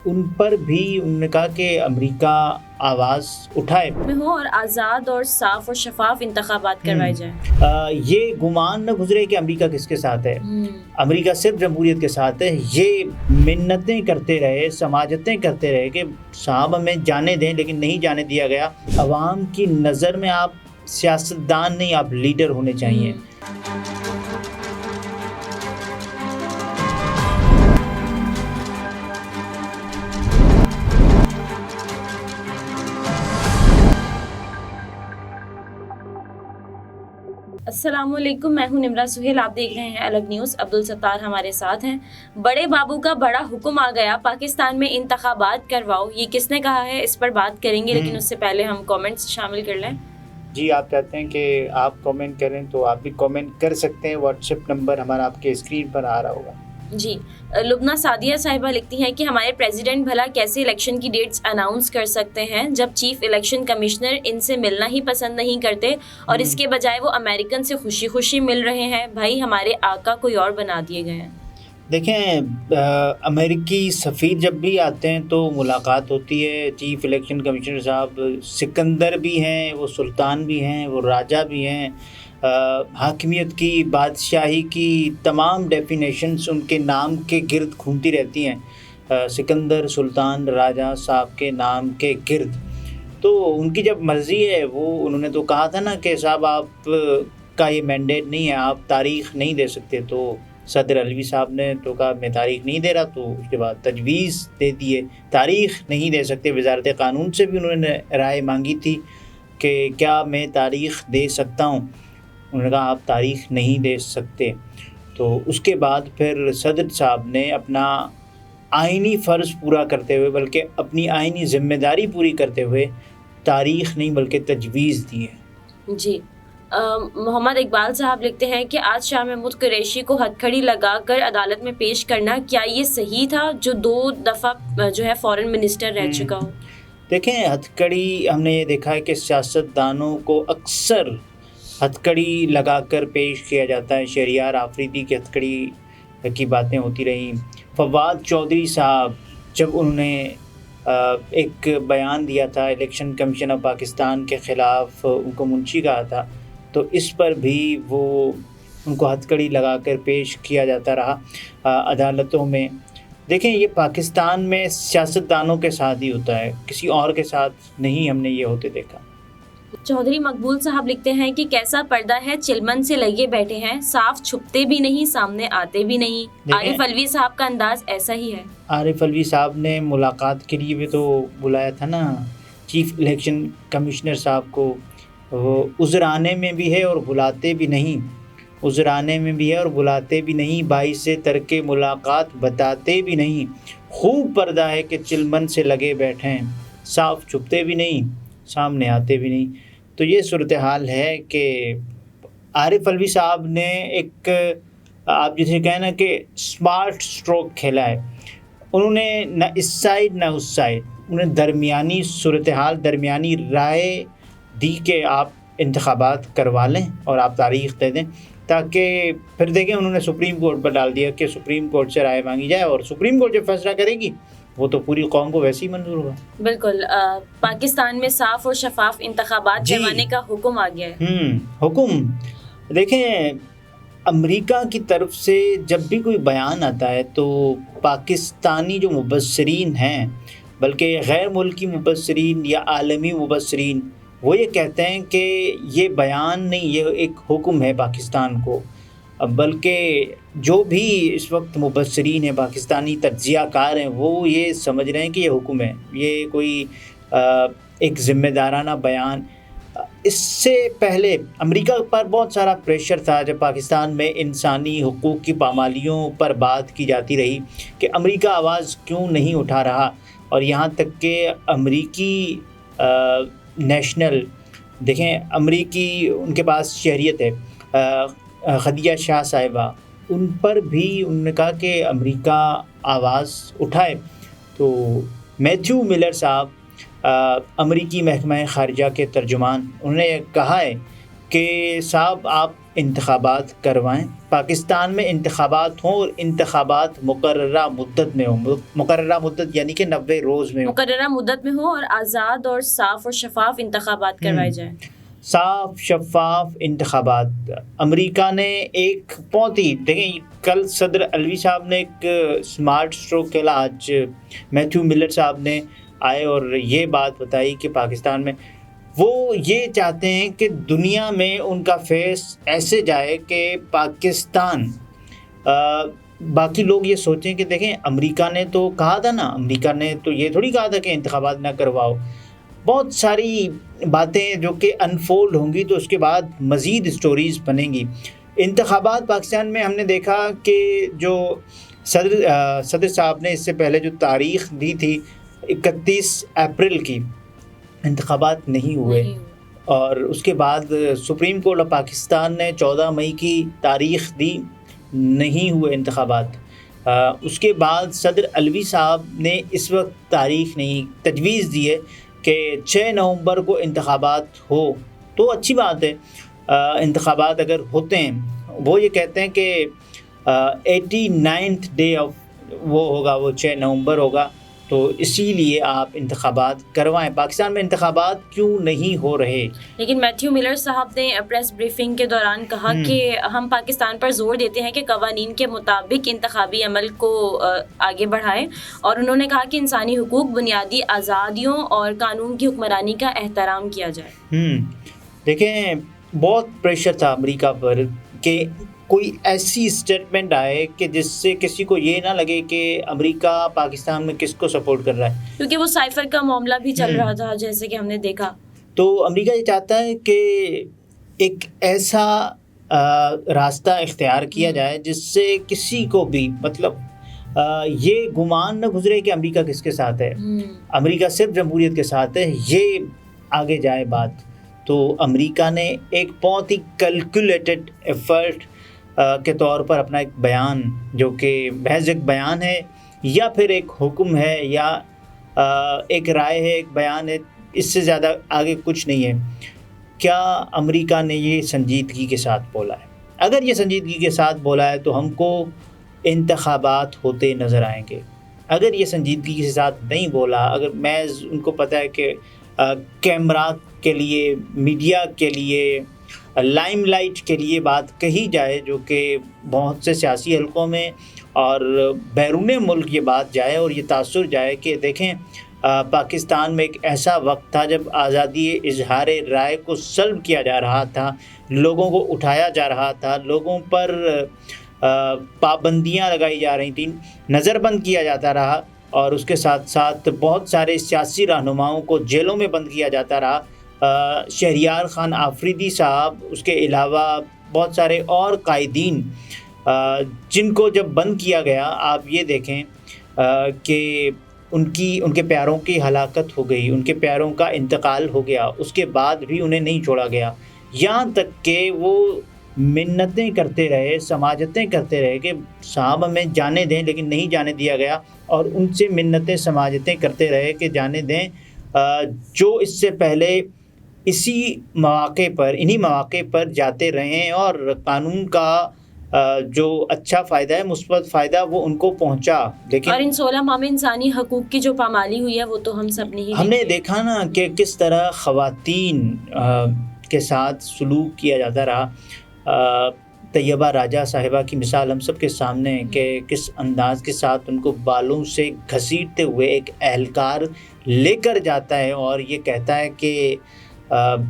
ان پر بھی انہوں نے کہا کہ امریکہ آواز اٹھائے میں ہوں اور آزاد اور صاف اور شفاف انتخابات کروائے جائیں۔ یہ گمان نہ گزرے کہ امریکہ کس کے ساتھ ہے۔ امریکہ صرف جمہوریت کے ساتھ ہے۔ یہ منتیں کرتے رہے، سماجتیں کرتے رہے کہ صاحب ہمیں جانے دیں، لیکن نہیں جانے دیا گیا۔ عوام کی نظر میں آپ سیاستدان نہیں، آپ لیڈر ہونے چاہیے۔ السلام علیکم، میں ہوں نمرہ سہیل، آپ دیکھ رہے ہیں الگ نیوز۔ عبدالستار ہمارے ساتھ ہیں۔ بڑے بابو کا بڑا حکم آ گیا، پاکستان میں انتخابات کرواؤ، یہ کس نے کہا ہے، اس پر بات کریں گے، لیکن اس سے پہلے ہم کامنٹس شامل کر لیں۔ جی، آپ چاہتے ہیں کہ آپ کامنٹ کریں تو آپ بھی کامنٹ کر سکتے ہیں۔ واٹس ایپ نمبر ہمارا آپ کے اسکرین پر آ رہا ہوگا۔ جی، لبنہ سعدیہ صاحبہ لکھتی ہیں کہ ہمارے پریزیڈنٹ بھلا کیسے الیکشن کی ڈیٹس اناؤنس کر سکتے ہیں جب چیف الیکشن کمشنر ان سے ملنا ہی پسند نہیں کرتے اور اس کے بجائے وہ امریکن سے خوشی خوشی مل رہے ہیں۔ بھائی ہمارے آقا کوئی اور بنا دیے گئے ہیں۔ دیکھیں، امریکی سفیر جب بھی آتے ہیں تو ملاقات ہوتی ہے۔ چیف الیکشن کمشنر صاحب سکندر بھی ہیں، وہ سلطان بھی ہیں، وہ راجہ بھی ہیں۔ حاکمیت کی، بادشاہی کی تمام ڈیفینیشنز ان کے نام کے گرد گھومتی رہتی ہیں، سکندر، سلطان، راجہ صاحب کے نام کے گرد۔ تو ان کی جب مرضی ہے، وہ انہوں نے تو کہا تھا نا کہ صاحب آپ کا یہ مینڈیٹ نہیں ہے، آپ تاریخ نہیں دے سکتے۔ تو صدر علوی صاحب نے تو کہا میں تاریخ نہیں دے رہا، تو اس کے بعد تجویز دے دیے تاریخ نہیں دے سکتے۔ وزارت قانون سے بھی انہوں نے رائے مانگی تھی کہ کیا میں تاریخ دے سکتا ہوں، انہوں نے کہا آپ تاریخ نہیں دے سکتے۔ تو اس کے بعد پھر صدر صاحب نے اپنا آئینی فرض پورا کرتے ہوئے، بلکہ اپنی آئینی ذمہ داری پوری کرتے ہوئے تاریخ نہیں بلکہ تجویز دی ہے۔ جی، محمد اقبال صاحب لکھتے ہیں کہ آج شاہ محمود قریشی کو ہتھ کھڑی لگا کر عدالت میں پیش کرنا، کیا یہ صحیح تھا جو 2 دفعہ جو ہے فورن منسٹر رہ چکا ہو؟ دیکھیں، ہتھ کڑی ہم نے یہ دیکھا ہے کہ سیاستدانوں کو اکثر ہتھ کڑی لگا کر پیش کیا جاتا ہے۔ شہریار آفریدی کی ہتھ کڑی کی باتیں ہوتی رہیں۔ فواد چودھری صاحب جب انہوں نے ایک بیان دیا تھا الیکشن کمیشن آف پاکستان کے خلاف، ان کو منشی کہا تھا، تو اس پر بھی وہ ان کو ہتھ کڑی لگا کر پیش کیا جاتا رہا عدالتوں میں۔ دیکھیں، یہ پاکستان میں سیاستدانوں کے ساتھ ہی ہوتا ہے، کسی اور کے ساتھ نہیں ہم نے یہ ہوتے دیکھا۔ چودھری مقبول صاحب لکھتے ہیں کہ کیسا پردہ ہے، چلمن سے لگے بیٹھے ہیں، صاف چھپتے بھی نہیں، سامنے آتے بھی نہیں۔ عارف علوی صاحب کا انداز ایسا ہی ہے۔ عارف علوی صاحب نے ملاقات کے لیے بھی تو بلایا تھا نا چیف الیکشن کمشنر صاحب کو، وہ عذرانے میں بھی ہے اور بلاتے بھی نہیں، عذرانے میں بھی ہے اور بلاتے بھی نہیں، باعث ترک ملاقات بتاتے بھی نہیں، خوب پردہ ہے کہ چلمن سے لگے بیٹھے ہیں، صاف چھپتے بھی نہیں، سامنے آتے بھی نہیں۔ تو یہ صورتحال ہے کہ عارف علوی صاحب نے ایک، آپ جسے کہیں نا کہ اسمارٹ سٹروک کھیلا ہے۔ انہوں نے نہ اس سائڈ نہ اس سائڈ، انہوں نے درمیانی صورتحال، درمیانی رائے دی کہ آپ انتخابات کروا لیں اور آپ تاریخ دے دیں، تاکہ پھر دیکھیں انہوں نے سپریم کورٹ پر ڈال دیا کہ سپریم کورٹ سے رائے مانگی جائے، اور سپریم کورٹ جب فیصلہ کرے گی وہ تو پوری قوم کو ویسے ہی منظور ہوگا۔ بالکل، پاکستان میں صاف اور شفاف انتخابات کروانے کا حکم آ گیا ہے۔ حکم، دیکھیں، امریکہ کی طرف سے جب بھی کوئی بیان آتا ہے تو پاکستانی جو مبصرین ہیں، بلکہ غیر ملکی مبصرین یا عالمی مبصرین، وہ یہ کہتے ہیں کہ یہ بیان نہیں، یہ ایک حکم ہے پاکستان کو۔ بلکہ جو بھی اس وقت مبصرین ہیں، پاکستانی تجزیہ کار ہیں، وہ یہ سمجھ رہے ہیں کہ یہ حکم ہے، یہ کوئی ایک ذمہ دارانہ بیان۔ اس سے پہلے امریکہ پر بہت سارا پریشر تھا جب پاکستان میں انسانی حقوق کی پامالیوں پر بات کی جاتی رہی کہ امریکہ آواز کیوں نہیں اٹھا رہا، اور یہاں تک کہ امریکی نیشنل، دیکھیں امریکی ان کے پاس شہریت ہے، خدیجہ شاہ صاحبہ، ان پر بھی انہوں نے کہا کہ امریکہ آواز اٹھائے۔ تو میتھیو ملر صاحب، امریکی محکمہ خارجہ کے ترجمان، انہوں نے کہا ہے کہ صاحب آپ انتخابات کروائیں، پاکستان میں انتخابات ہوں اور انتخابات مقررہ مدت میں ہوں، مقررہ مدت یعنی کہ 90 روز میں ہوں، مقررہ مدت میں ہو اور آزاد اور صاف اور شفاف انتخابات کروائے جائیں. صاف شفاف انتخابات. امریکہ نے ایک بہت ہی دیکھیں، کل صدر الوی صاحب نے ایک اسمارٹ اسٹروک کھیلا، آج میتھیو ملر صاحب نے آئے اور یہ بات بتائی کہ پاکستان میں وہ یہ چاہتے ہیں کہ دنیا میں ان کا فیس ایسے جائے کہ پاکستان، باقی لوگ یہ سوچیں کہ دیکھیں امریکہ نے تو کہا تھا نا، امریکہ نے تو یہ تھوڑی کہا تھا کہ انتخابات نہ کرواؤ. بہت ساری باتیں جو کہ انفولڈ ہوں گی تو اس کے بعد مزید اسٹوریز بنیں گی. انتخابات پاکستان میں ہم نے دیکھا کہ جو صدر صاحب نے اس سے پہلے جو تاریخ دی تھی 31 اپریل کی، انتخابات نہیں ہوئے، اور اس کے بعد سپریم کورٹ آف پاکستان نے 14 مئی کی تاریخ دی، نہیں ہوئے انتخابات. اس کے بعد صدر الوی صاحب نے اس وقت تاریخ نہیں تجویز دی ہے کہ 6 نومبر کو انتخابات ہو تو اچھی بات ہے. انتخابات اگر ہوتے ہیں، وہ یہ کہتے ہیں کہ 89th ڈے آف وہ ہوگا، وہ 6 نومبر ہوگا، تو اسی لیے آپ انتخابات کروائیں. پاکستان میں انتخابات کیوں نہیں ہو رہے؟ لیکن میتھیو ملر صاحب نے پریس بریفنگ کے دوران کہا کہ ہم پاکستان پر زور دیتے ہیں کہ قوانین کے مطابق انتخابی عمل کو آگے بڑھائیں، اور انہوں نے کہا کہ انسانی حقوق، بنیادی آزادیوں اور قانون کی حکمرانی کا احترام کیا جائے. دیکھیں بہت پریشر تھا امریکہ پر کہ کوئی ایسی اسٹیٹمنٹ آئے کہ جس سے کسی کو یہ نہ لگے کہ امریکہ پاکستان میں کس کو سپورٹ کر رہا ہے، کیونکہ وہ سائفر کا معاملہ بھی چل رہا تھا جیسے کہ ہم نے دیکھا. تو امریکہ یہ چاہتا ہے کہ ایک ایسا راستہ اختیار کیا جائے جس سے کسی کو بھی مطلب یہ گمان نہ گزرے کہ امریکہ کس کے ساتھ ہے، امریکہ صرف جمہوریت کے ساتھ ہے، یہ آگے جائے بات. تو امریکہ نے ایک بہت ہی کیلکولیٹڈ ایفرٹ کے طور پر اپنا ایک بیان، جو کہ محض ایک بیان ہے یا پھر ایک حکم ہے یا ایک رائے ہے، ایک بیان ہے، اس سے زیادہ آگے کچھ نہیں ہے. کیا امریکہ نے یہ سنجیدگی کے ساتھ بولا ہے؟ اگر یہ سنجیدگی کے ساتھ بولا ہے تو ہم کو انتخابات ہوتے نظر آئیں گے. اگر یہ سنجیدگی کے ساتھ نہیں بولا، اگر محض ان کو پتہ ہے کہ کیمرہ کے لیے، میڈیا کے لیے، لائم لائٹ کے لیے بات کہی جائے، جو کہ بہت سے سیاسی حلقوں میں اور بیرون ملک یہ بات جائے اور یہ تاثر جائے کہ دیکھیں پاکستان میں ایک ایسا وقت تھا جب آزادی اظہار رائے کو سلب کیا جا رہا تھا، لوگوں کو اٹھایا جا رہا تھا، لوگوں پر پابندیاں لگائی جا رہی تھیں، نظر بند کیا جاتا رہا، اور اس کے ساتھ ساتھ بہت سارے سیاسی رہنماؤں کو جیلوں میں بند کیا جاتا رہا. شہریار خان آفریدی صاحب، اس کے علاوہ بہت سارے اور قائدین جن کو جب بند کیا گیا، آپ یہ دیکھیں کہ ان کے پیاروں کی ہلاکت ہو گئی، ان کے پیاروں کا انتقال ہو گیا، اس کے بعد بھی انہیں نہیں چھوڑا گیا، یہاں تک کہ وہ منتیں کرتے رہے، سماجتیں کرتے رہے کہ صاحب ہمیں جانے دیں، لیکن نہیں جانے دیا گیا، اور ان سے منتیں سماجتیں کرتے رہے کہ جانے دیں. جو اس سے پہلے انہی مواقع پر جاتے رہے ہیں، اور قانون کا جو اچھا فائدہ ہے، مثبت فائدہ، وہ ان کو پہنچا. لیکن اور ان 16 ماہ میں انسانی حقوق کی جو پامالی ہوئی ہے وہ تو ہم سب نے ہم نے دیکھا نا کہ کس طرح خواتین کے ساتھ سلوک کیا جاتا رہا. طیبہ راجہ صاحبہ کی مثال ہم سب کے سامنے ہے کہ کس انداز کے ساتھ ان کو بالوں سے گھسیٹتے ہوئے ایک اہلکار لے کر جاتا ہے اور یہ کہتا ہے کہ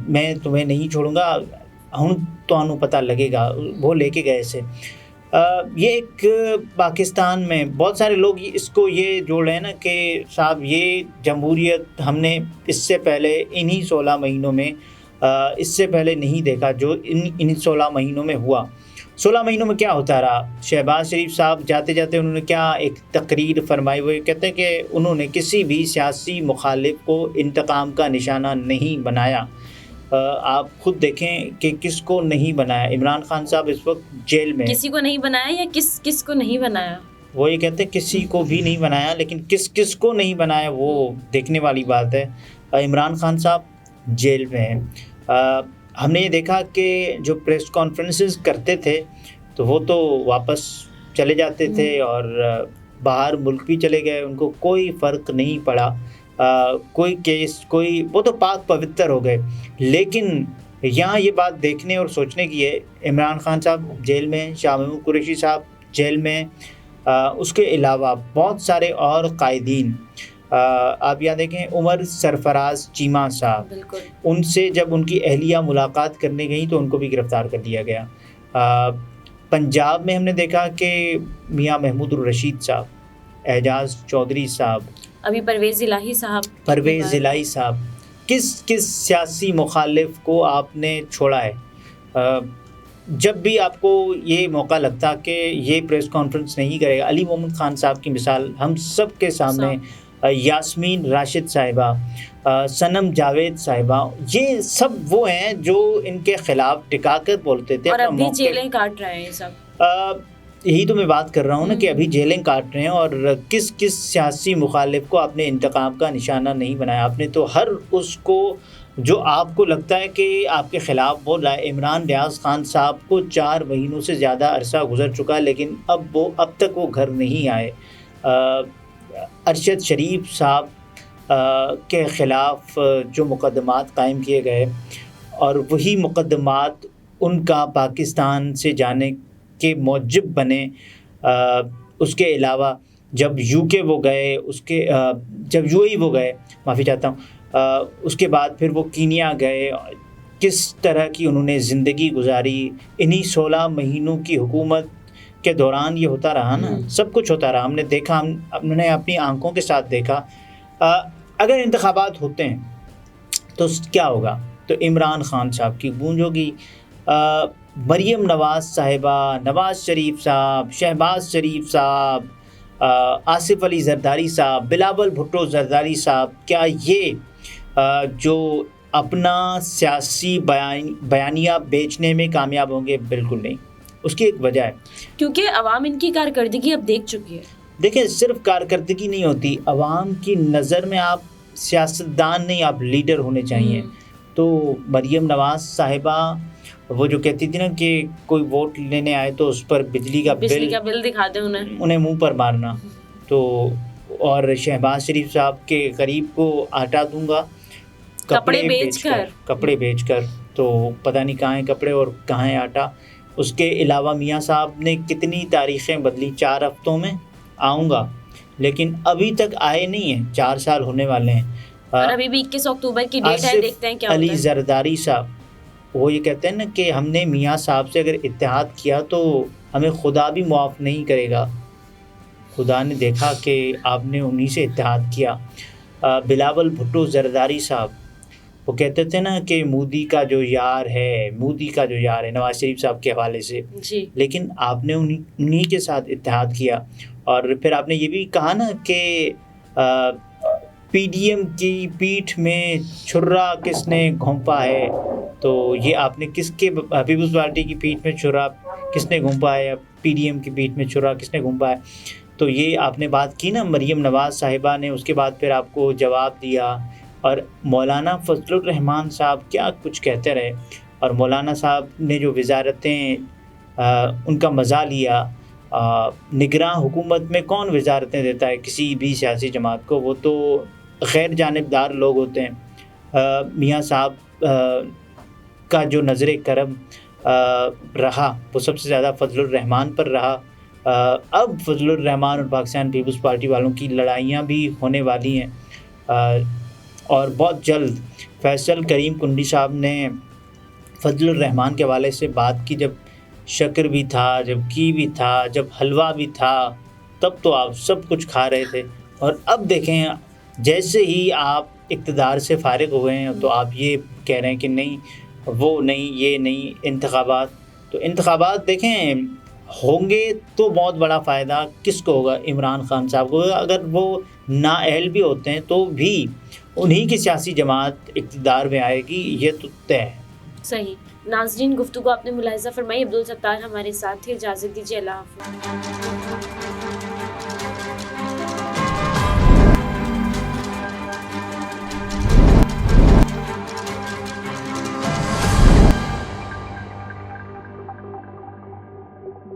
میں تمہیں نہیں چھوڑوں گا، ہوں تو پتہ لگے گا. وہ لے کے گئے سے یہ ایک پاکستان میں بہت سارے لوگ اس کو یہ جوڑ رہے ہیں نا کہ صاحب یہ جمہوریت ہم نے اس سے پہلے انہی 16 مہینوں میں اس سے پہلے نہیں دیکھا جو ان 16 مہینوں میں ہوا. 16 مہینوں میں کیا ہوتا رہا؟ شہباز شریف صاحب جاتے جاتے انہوں نے کیا ایک تقریر فرمائی، وہ کہتے ہیں کہ انہوں نے کسی بھی سیاسی مخالف کو انتقام کا نشانہ نہیں بنایا. آپ خود دیکھیں کہ کس کو نہیں بنایا. عمران خان صاحب اس وقت جیل میں. کسی کو نہیں بنایا یا کس کو نہیں بنایا؟ وہ یہ کہتے ہیں کسی کو بھی نہیں بنایا، لیکن کس کو نہیں بنایا وہ دیکھنے والی بات ہے. عمران خان صاحب جیل میں ہیں. ہم نے یہ دیکھا کہ جو پریس کانفرنسز کرتے تھے تو وہ تو واپس چلے جاتے تھے اور باہر ملک بھی چلے گئے، ان کو کوئی فرق نہیں پڑا، کوئی کیس کوئی، وہ تو پاک پوتر ہو گئے. لیکن یہاں یہ بات دیکھنے اور سوچنے کی ہے، عمران خان صاحب جیل میں، شاہ محمود قریشی صاحب جیل میں، اس کے علاوہ بہت سارے اور قائدین. آپ یہاں دیکھیں عمر سرفراز چیمہ صاحب، ان سے جب ان کی اہلیہ ملاقات کرنے گئیں تو ان کو بھی گرفتار کر دیا گیا. پنجاب میں ہم نے دیکھا کہ میاں محمود الرشید صاحب، اعجاز چودھری صاحب، ابھی پرویز الہی صاحب، کس سیاسی مخالف کو آپ نے چھوڑا ہے؟ جب بھی آپ کو یہ موقع لگتا کہ یہ پریس کانفرنس نہیں کرے گا، علی محمد خان صاحب کی مثال ہم سب کے سامنے، یاسمین راشد صاحبہ، صنم جاوید صاحبہ، یہ سب وہ ہیں جو ان کے خلاف ٹکا کر بولتے تھے، اور ابھی جیلیں کاٹ رہے ہیں سب. یہی تو میں بات کر رہا ہوں نا کہ ابھی جیلیں کاٹ رہے ہیں. اور کس سیاسی مخالف کو آپ نے انتقام کا نشانہ نہیں بنایا؟ آپ نے تو ہر اس کو جو آپ کو لگتا ہے کہ آپ کے خلاف بول رہا ہے. عمران ریاض خان صاحب کو 4 مہینوں سے زیادہ عرصہ گزر چکا لیکن اب تک وہ گھر نہیں آئے. ارشد شریف صاحب کے خلاف جو مقدمات قائم کیے گئے اور وہی مقدمات ان کا پاکستان سے جانے کے موجب بنے. اس کے علاوہ جب وہ گئے، جب وہ گئے، معافی چاہتا ہوں، اس کے بعد پھر وہ کینیا گئے، کس طرح کی انہوں نے زندگی گزاری. انہی 16 مہینوں کی حکومت کے دوران یہ ہوتا رہا نا، سب کچھ ہوتا رہا. ہم نے دیکھا، ہم نے اپنی آنکھوں کے ساتھ دیکھا. اگر انتخابات ہوتے ہیں تو کیا ہوگا؟ تو عمران خان صاحب کی گونج ہوگی. مریم نواز صاحبہ، نواز شریف صاحب، شہباز شریف صاحب، آصف علی زرداری صاحب، بلاول بھٹو زرداری صاحب، کیا یہ جو اپنا سیاسی بیانیہ بیچنے میں کامیاب ہوں گے؟ بالکل نہیں. اس کی ایک وجہ ہے، کیونکہ عوام ان کی کارکردگی اب دیکھ چکی ہے. دیکھیں، صرف کارکردگی نہیں ہوتی، عوام کی نظر میں آپ سیاستدان نہیں، آپ لیڈر ہونے چاہیے. تو مریم نواز صاحبہ وہ جو کہتی تھی نا کہ کوئی ووٹ لینے آئے تو اس پر بجلی کا بل دکھاتے انہیں منہ پر مارنا. تو اور شہباز شریف صاحب کے قریب کو آٹا دوں گا کپڑے بیچ کر. تو پتہ نہیں کہاں ہیں کپڑے اور کہاں ہے آٹا. اس کے علاوہ میاں صاحب نے کتنی تاریخیں بدلی. 4 ہفتوں میں آؤں گا، لیکن ابھی تک آئے نہیں ہیں. 4 سال ہونے والے ہیں. اور ابھی بھی 21 اکتوبر کی ڈیٹ ہے، دیکھتے ہیں کیا ہوتا ہے. علی زرداری صاحب وہ یہ کہتے ہیں نا کہ ہم نے میاں صاحب سے اگر اتحاد کیا تو ہمیں خدا بھی معاف نہیں کرے گا. خدا نے دیکھا کہ آپ نے انہی سے اتحاد کیا. بلاول بھٹو زرداری صاحب وہ کہتے تھے نا کہ مودی کا جو یار ہے نواز شریف صاحب کے حوالے سے جی. لیکن آپ نے انہی کے ساتھ اتحاد کیا. اور پھر آپ نے یہ بھی کہا نا کہ پی ڈی ایم کی پیٹھ میں چھرا کس نے گھونپا ہے. تو یہ آپ نے کس کے پیپلز پارٹی کی پیٹھ میں چھرا کس نے گھونپا ہے، یا پی ڈی ایم کی پیٹھ میں چھرا کس نے گھونپا ہے. تو یہ آپ نے بات کی نا مریم نواز صاحبہ نے. اس کے بعد پھر آپ کو جواب دیا. اور مولانا فضل الرحمان صاحب کیا کچھ کہتے رہے. اور مولانا صاحب نے جو وزارتیں ان کا مزہ لیا. نگراں حکومت میں کون وزارتیں دیتا ہے کسی بھی سیاسی جماعت کو؟ وہ تو غیر جانبدار لوگ ہوتے ہیں. میاں صاحب کا جو نظر کرم رہا وہ سب سے زیادہ فضل الرحمان پر رہا. اب فضل الرحمان اور پاکستان پیپلز پارٹی والوں کی لڑائیاں بھی ہونے والی ہیں. اور بہت جلد فیصل کریم کنڈی صاحب نے فضل الرحمان کے حوالے سے بات کی. جب شکر بھی تھا، جب گھی بھی تھا، جب حلوہ بھی تھا، تب تو آپ سب کچھ کھا رہے تھے. اور اب دیکھیں جیسے ہی آپ اقتدار سے فارغ ہوئے ہیں تو آپ یہ کہہ رہے ہیں کہ نہیں وہ نہیں یہ نہیں انتخابات. تو انتخابات دیکھیں ہوں گے تو بہت بڑا فائدہ کس کو ہوگا؟ عمران خان صاحب کو. اگر وہ نااہل بھی ہوتے ہیں تو بھی انہی کی سیاسی جماعت اقتدار میں آئے گی، یہ تو طے ہے. صحیح. ناظرین، گفتگو آپ نے ملاحظہ فرمائی. عبدالستار ہمارے ساتھ تھے. اجازت دیجیے. اللہ حافظ.